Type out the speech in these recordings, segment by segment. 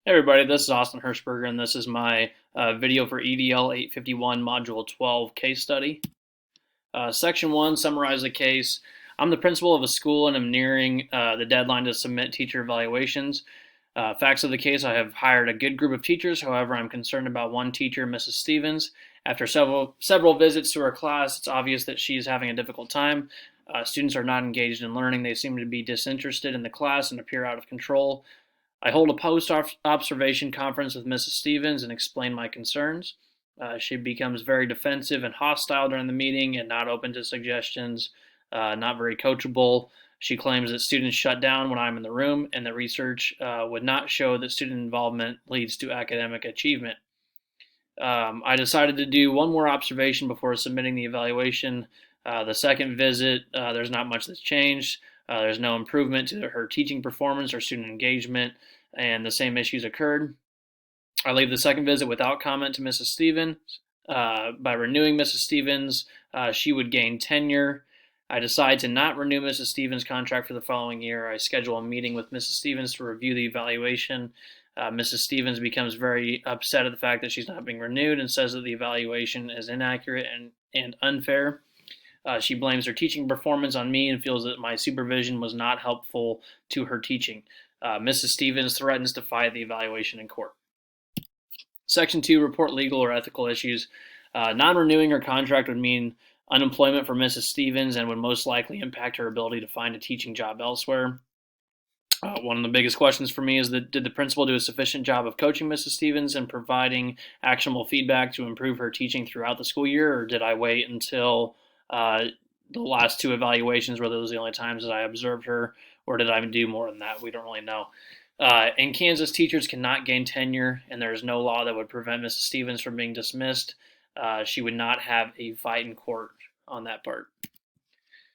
Hey everybody, this is Austin Hirschberger, and this is my video for EDL 851 Module 12 case study. Section 1 summarizes the case. I'm the principal of a school and I'm nearing the deadline to submit teacher evaluations. Facts of the case: I have hired a good group of teachers. However, I'm concerned about one teacher, Mrs. Stevens. After several visits to her class, it's obvious that she is having a difficult time. Students are not engaged in learning. They seem to be disinterested in the class and appear out of control. I hold a post-observation conference with Mrs. Stevens and explain my concerns. She becomes very defensive and hostile during the meeting and not open to suggestions, not very coachable. She claims that students shut down when I'm in the room and that research would not show that student involvement leads to academic achievement. I decided to do one more observation before submitting the evaluation. The second visit, there's not much that's changed. There's no improvement to her teaching performance or student engagement, and the same issues occurred. I leave the second visit without comment to Mrs. Stevens. By renewing Mrs. Stevens, she would gain tenure. I decide to not renew Mrs. Stevens' contract for the following year. I schedule a meeting with Mrs. Stevens to review the evaluation. Mrs. Stevens becomes very upset at the fact that she's not being renewed and says that the evaluation is inaccurate and unfair. She blames her teaching performance on me and feels that my supervision was not helpful to her teaching. Mrs. Stevens threatens to fight the evaluation in court. Section 2, report legal or ethical issues. Non-renewing her contract would mean unemployment for Mrs. Stevens and would most likely impact her ability to find a teaching job elsewhere. One of the biggest questions for me is that did the principal do a sufficient job of coaching Mrs. Stevens and providing actionable feedback to improve her teaching throughout the school year, or did I wait until the last two evaluations were those the only times that I observed her, or did I do more than that? We don't really know. In Kansas, teachers cannot gain tenure, and there is no law that would prevent Mrs. Stevens from being dismissed. She would not have a fight in court on that part.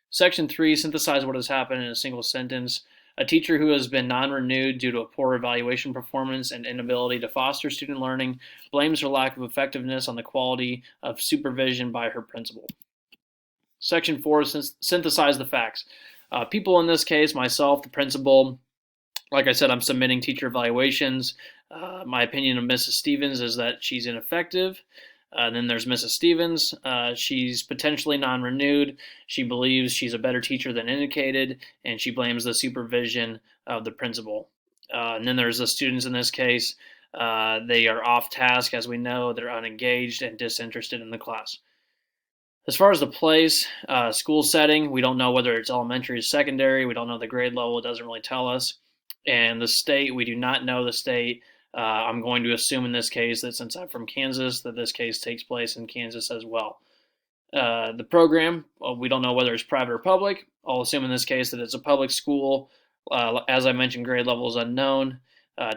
Section 3, synthesize what has happened in a single sentence. A teacher who has been non-renewed due to a poor evaluation performance and inability to foster student learning blames her lack of effectiveness on the quality of supervision by her principal. Section 4, synthesize the facts. People in this case, myself, the principal, like I said, I'm submitting teacher evaluations. My opinion of Mrs. Stevens is that she's ineffective. Then there's Mrs. Stevens. She's potentially non-renewed. She believes she's a better teacher than indicated, and she blames the supervision of the principal. And then there's the students in this case. They are off task, as we know. They're unengaged and disinterested in the class. As far as the place, school setting, we don't know whether it's elementary or secondary. We don't know the grade level. It doesn't really tell us. And the state, we do not know the state. I'm going to assume in this case that since I'm from Kansas, that this case takes place in Kansas as well. The program, we don't know whether it's private or public. I'll assume in this case that it's a public school. As I mentioned, grade level is unknown.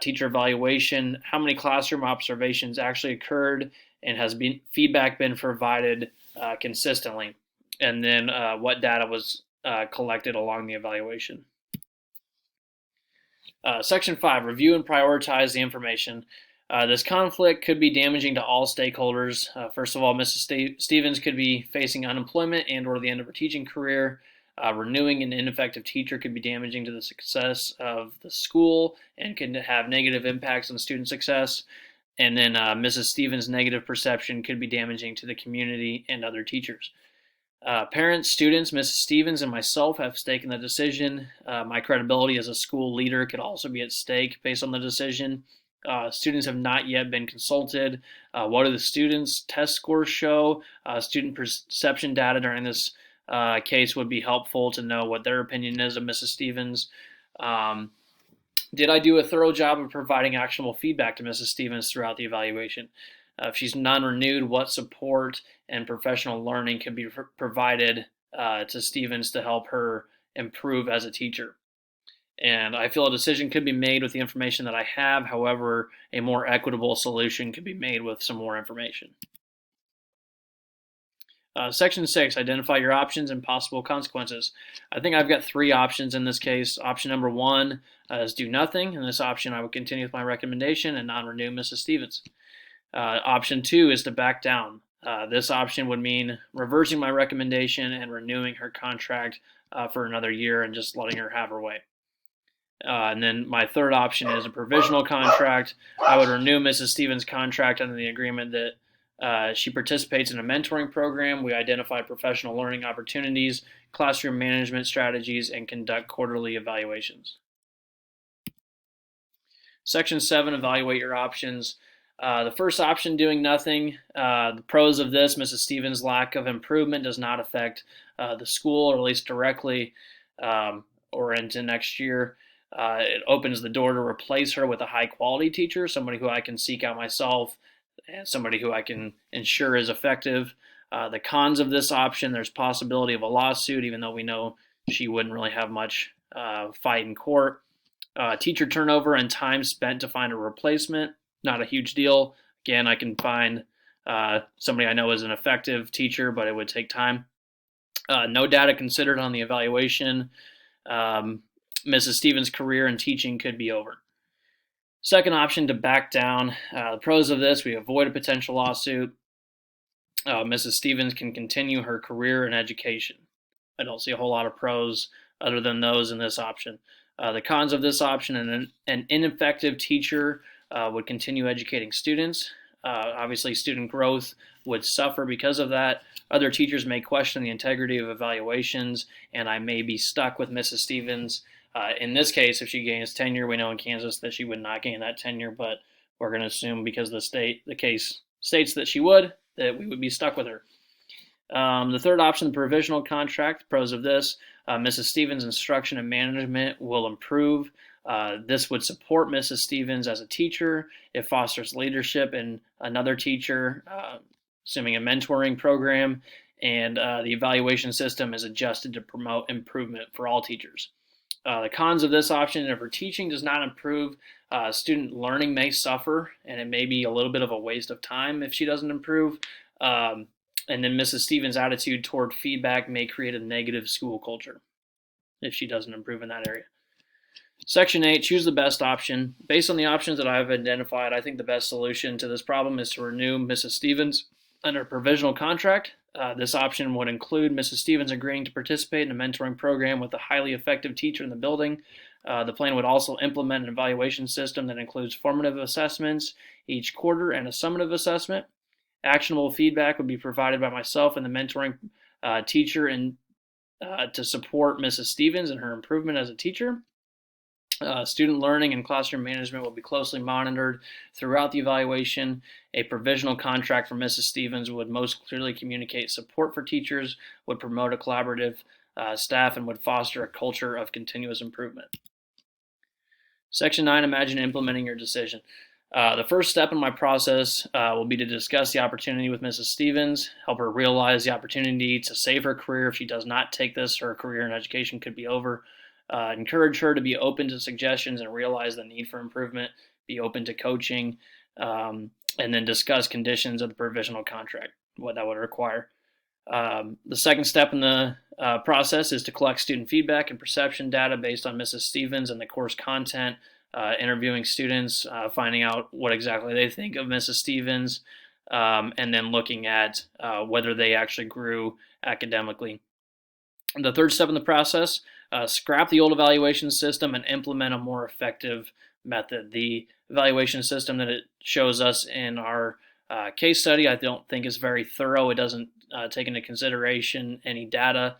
Teacher evaluation, how many classroom observations actually occurred, and has feedback been provided consistently? And then what data was collected along the evaluation. Section 5, review and prioritize the information. This conflict could be damaging to all stakeholders. First of all, Mrs. Stevens could be facing unemployment and or the end of her teaching career. Renewing an ineffective teacher could be damaging to the success of the school and can have negative impacts on student success. And then Mrs. Stevens' negative perception could be damaging to the community and other teachers. Parents, students, Mrs. Stevens, and myself have stake in the decision. My credibility as a school leader could also be at stake based on the decision. Students have not yet been consulted. What do the students' test scores show? Student perception data during this case would be helpful to know what their opinion is of Mrs. Stevens. Did I do a thorough job of providing actionable feedback to Mrs. Stevens throughout the evaluation? If she's non-renewed, what support and professional learning can be provided to Stevens to help her improve as a teacher? And I feel a decision could be made with the information that I have. However, a more equitable solution could be made with some more information. Section 6, identify your options and possible consequences. I think I've got three options in this case. Option number 1 is do nothing. In this option, I would continue with my recommendation and non-renew Mrs. Stevens. Option 2 is to back down. This option would mean reversing my recommendation and renewing her contract for another year and just letting her have her way. And then my third option is a provisional contract. I would renew Mrs. Stevens' contract under the agreement that she participates in a mentoring program. We identify professional learning opportunities, classroom management strategies, and conduct quarterly evaluations. Section 7, evaluate your options. The first option, doing nothing. The pros of this: Mrs. Stevens' lack of improvement does not affect the school, or at least directly, or into next year. It opens the door to replace her with a high quality teacher, somebody who I can seek out myself, and somebody who I can ensure is effective. The cons of this option: there's possibility of a lawsuit, even though we know she wouldn't really have much fight in court. Teacher turnover and time spent to find a replacement, not a huge deal. Again, I can find somebody I know is an effective teacher, but it would take time. No data considered on the evaluation. Mrs. Stevens' career in teaching could be over. Second option, to back down. The pros of this: we avoid a potential lawsuit. Mrs. Stevens can continue her career in education. I don't see a whole lot of pros other than those in this option. The cons of this option: an ineffective teacher would continue educating students. Obviously, student growth would suffer because of that. Other teachers may question the integrity of evaluations, and I may be stuck with Mrs. Stevens. In this case, if she gains tenure, we know in Kansas that she would not gain that tenure, but we're going to assume, because the case states that she would, that we would be stuck with her. The third option, the provisional contract. Pros of this: Mrs. Stevens' instruction and management will improve. This would support Mrs. Stevens as a teacher. It fosters leadership in another teacher, assuming a mentoring program, and the evaluation system is adjusted to promote improvement for all teachers. The cons of this option: if her teaching does not improve, student learning may suffer, and it may be a little bit of a waste of time if she doesn't improve. And then Mrs. Stevens' attitude toward feedback may create a negative school culture if she doesn't improve in that area. Section 8, choose the best option. Based on the options that I've identified, I think the best solution to this problem is to renew Mrs. Stevens under a provisional contract. This option would include Mrs. Stevens agreeing to participate in a mentoring program with a highly effective teacher in the building. The plan would also implement an evaluation system that includes formative assessments each quarter and a summative assessment. Actionable feedback would be provided by myself and the mentoring teacher to support Mrs. Stevens in her improvement as a teacher. Student learning and classroom management will be closely monitored throughout the evaluation. A provisional contract for Mrs. Stevens would most clearly communicate support for teachers, would promote a collaborative staff, and would foster a culture of continuous improvement. Section 9, imagine implementing your decision. The first step in my process will be to discuss the opportunity with Mrs. Stevens, help her realize the opportunity to save her career. If she does not take this, her career in education could be over. Encourage her to be open to suggestions and realize the need for improvement, be open to coaching, and then discuss conditions of the provisional contract, what that would require. The second step in the process is to collect student feedback and perception data based on Mrs. Stevens and the course content, interviewing students, finding out what exactly they think of Mrs. Stevens, and then looking at whether they actually grew academically. The third step in the process: scrap the old evaluation system and implement a more effective method. The evaluation system that it shows us in our case study, I don't think is very thorough. It doesn't take into consideration any data.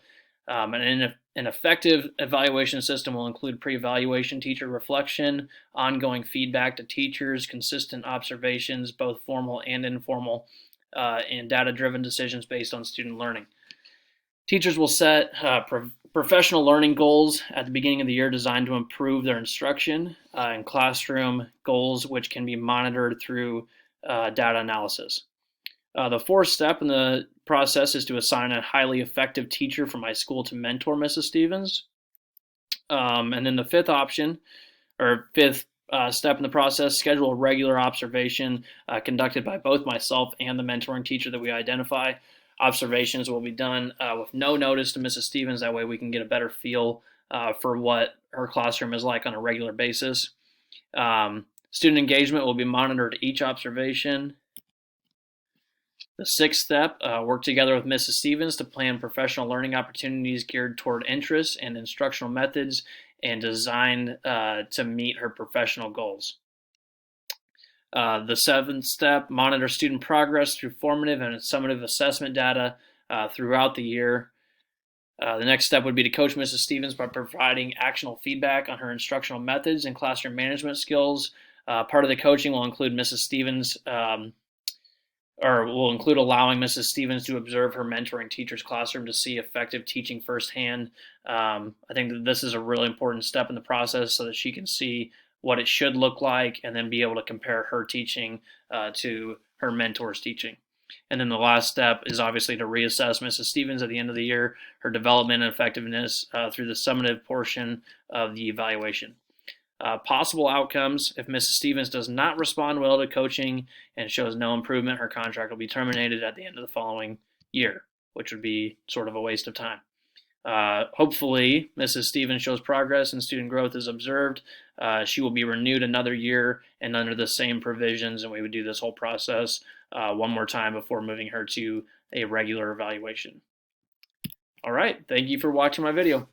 An effective evaluation system will include pre-evaluation teacher reflection, ongoing feedback to teachers, consistent observations, both formal and informal, and data-driven decisions based on student learning. Teachers will set professional learning goals at the beginning of the year designed to improve their instruction, and classroom goals which can be monitored through data analysis. The fourth step in the process is to assign a highly effective teacher from my school to mentor Mrs. Stevens. And then the fifth step in the process: schedule a regular observation conducted by both myself and the mentoring teacher that we identify. Observations will be done with no notice to Mrs. Stevens. That way we can get a better feel for what her classroom is like on a regular basis. Student engagement will be monitored each observation. The sixth step: work together with Mrs. Stevens to plan professional learning opportunities geared toward interests and instructional methods and designed to meet her professional goals. The seventh step, monitor student progress through formative and summative assessment data throughout the year. The next step would be to coach Mrs. Stevens by providing actionable feedback on her instructional methods and classroom management skills. Part of the coaching will include Mrs. Stevens or will include allowing Mrs. Stevens to observe her mentoring teacher's classroom to see effective teaching firsthand. I think that this is a really important step in the process so that she can see what it should look like and then be able to compare her teaching to her mentor's teaching. And then the last step is obviously to reassess Mrs. Stevens at the end of the year, her development and effectiveness through the summative portion of the evaluation. Possible outcomes: if Mrs. Stevens does not respond well to coaching and shows no improvement, her contract will be terminated at the end of the following year, which would be sort of a waste of time. Hopefully, Mrs. Stevens shows progress and student growth is observed. She will be renewed another year and under the same provisions, and we would do this whole process one more time before moving her to a regular evaluation. All right, thank you for watching my video.